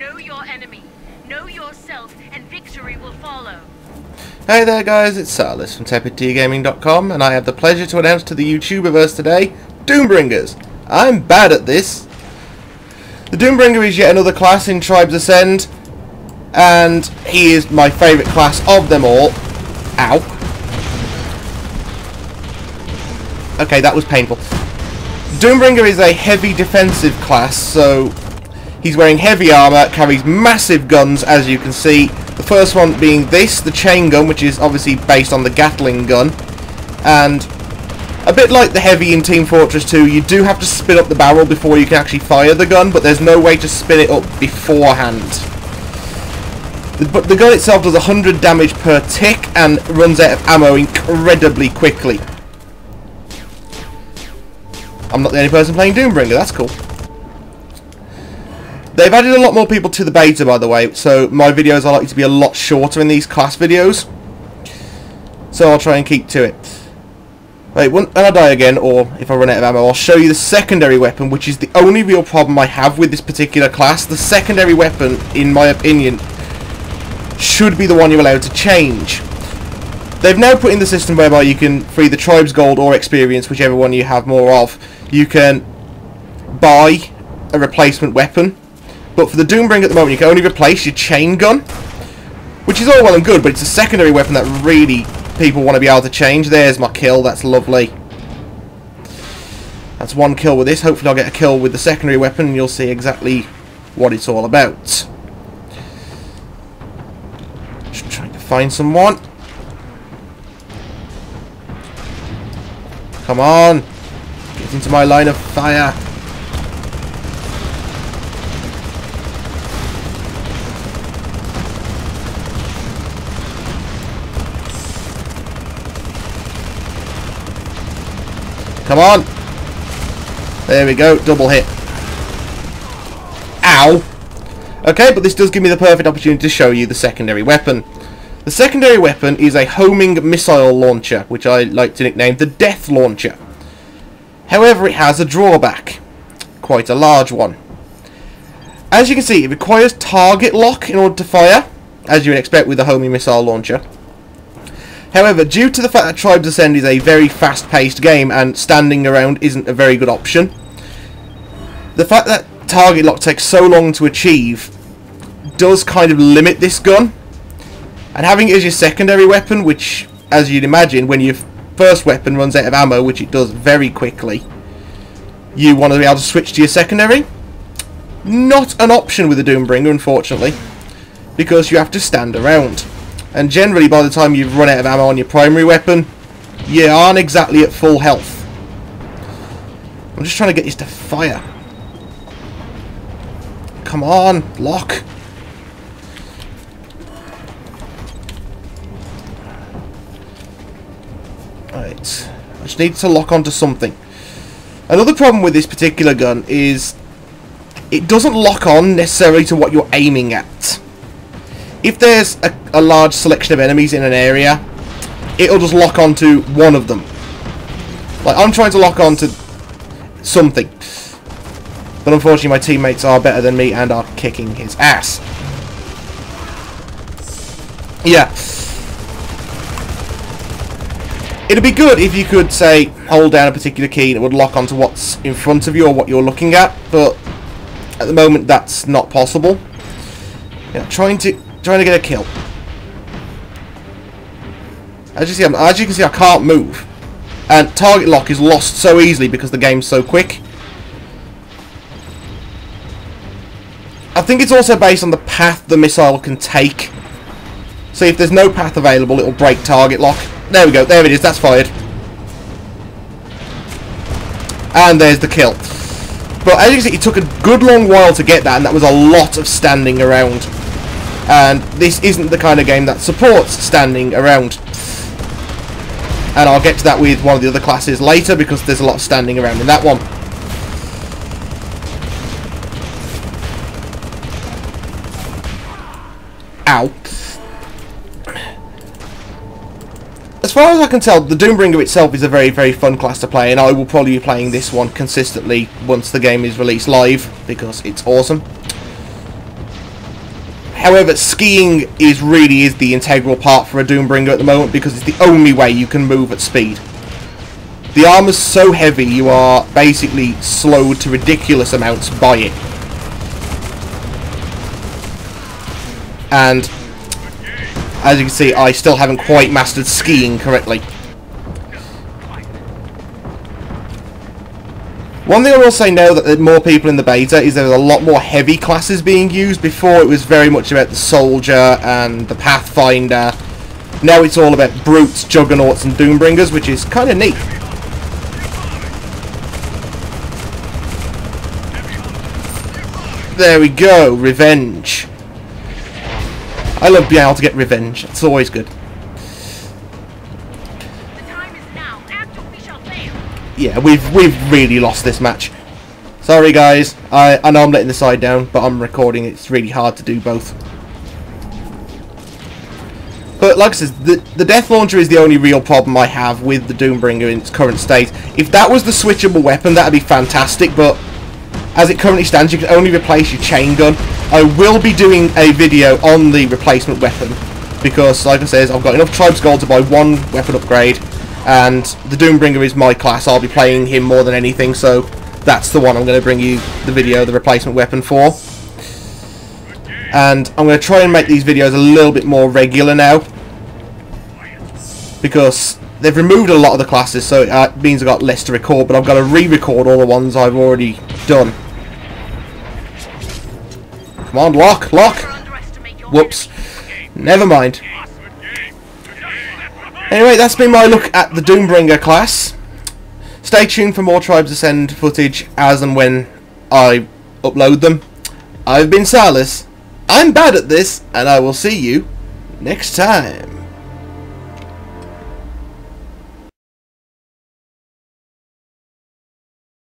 Know your enemy, know yourself, and victory will follow. Hey there guys, it's Salis from TepidTGaming.com, and I have the pleasure to announce to the YouTuberverse today, Doombringers. I'm bad at this. The Doombringer is yet another class in Tribes Ascend, and he is my favourite class of them all. Ow. Okay, that was painful. Doombringer is a heavy defensive class, so he's wearing heavy armour, carries massive guns, as you can see. The first one being this, the chain gun, which is obviously based on the Gatling gun. And a bit like the heavy in Team Fortress 2, you do have to spin up the barrel before you can actually fire the gun, but there's no way to spin it up beforehand. But the gun itself does 100 damage per tick and runs out of ammo incredibly quickly. I'm not the only person playing Doombringer, that's cool. They've added a lot more people to the beta, by the way, so my videos are likely to be a lot shorter in these class videos. So I'll try and keep to it. Right, when I die again, or if I run out of ammo, I'll show you the secondary weapon, which is the only real problem I have with this particular class. The secondary weapon, in my opinion, should be the one you're allowed to change. They've now put in the system whereby you can free the Tribes Gold or Experience, whichever one you have more of. You can buy a replacement weapon, but for the Doombringer at the moment you can only replace your chain gun, which is all well and good, but it's a secondary weapon that really people want to be able to change. There's my kill, that's lovely. That's one kill with this. Hopefully I'll get a kill with the secondary weapon and you'll see exactly what it's all about. Just trying to find someone. Come on! Get into my line of fire! Come on! There we go, double hit. Ow! Okay, but this does give me the perfect opportunity to show you the secondary weapon. The secondary weapon is a homing missile launcher, which I like to nickname the Death Launcher. However, it has a drawback. Quite a large one. As you can see, it requires target lock in order to fire, as you would expect with a homing missile launcher. However, due to the fact that Tribes Ascend is a very fast-paced game and standing around isn't a very good option, the fact that target lock takes so long to achieve does kind of limit this gun. And having it as your secondary weapon, which, as you'd imagine, when your first weapon runs out of ammo, which it does very quickly, you want to be able to switch to your secondary. Not an option with the Doombringer, unfortunately, because you have to stand around. And generally, by the time you've run out of ammo on your primary weapon, you aren't exactly at full health. I'm just trying to get this to fire. Come on, lock. Right, I just need to lock onto something. Another problem with this particular gun is it doesn't lock on necessarily to what you're aiming at. If there's a large selection of enemies in an area, it'll just lock onto one of them. Like, I'm trying to lock onto something, but unfortunately my teammates are better than me and are kicking his ass. Yeah. It'd be good if you could, say, hold down a particular key and it would lock onto what's in front of you or what you're looking at, but at the moment that's not possible. Yeah, trying to get a kill. As you can see, I can't move, and target lock is lost so easily because the game's so quick. I think it's also based on the path the missile can take. So if there's no path available, it'll break target lock. There we go, there it is, that's fired. And there's the kill. But as you can see, it took a good long while to get that, and that was a lot of standing around. And this isn't the kind of game that supports standing around. And I'll get to that with one of the other classes later, because there's a lot of standing around in that one. Ow. As far as I can tell, the Doombringer itself is a very, very fun class to play, and I will probably be playing this one consistently once the game is released live, because it's awesome. However, skiing really is the integral part for a Doombringer at the moment, because it's the only way you can move at speed. The armor's so heavy, you are basically slowed to ridiculous amounts by it. And as you can see, I still haven't quite mastered skiing correctly. One thing I will say now that there are more people in the beta is there's a lot more heavy classes being used. Before it was very much about the soldier and the pathfinder. Now it's all about brutes, juggernauts and Doombringers, which is kind of neat. There we go, revenge. I love being able to get revenge. It's always good. Yeah, we've really lost this match. Sorry guys, I know I'm letting the side down, but I'm recording. It's really hard to do both. But like I said, the Death Launcher is the only real problem I have with the Doombringer in its current state. If that was the switchable weapon, that would be fantastic, but as it currently stands, you can only replace your chain gun. I will be doing a video on the replacement weapon, because like I said, I've got enough Tribes Gold to buy one weapon upgrade. And the Doombringer is my class. I'll be playing him more than anything, so that's the one I'm going to bring you the video, the replacement weapon for. And I'm going to try and make these videos a little bit more regular now, because they've removed a lot of the classes, so it means I've got less to record, but I've got to re-record all the ones I've already done. Come on, lock! Whoops. Never mind. Anyway, that's been my look at the Doombringer class. Stay tuned for more Tribes Ascend footage as and when I upload them. I've been Salis. I'm bad at this, and I will see you next time.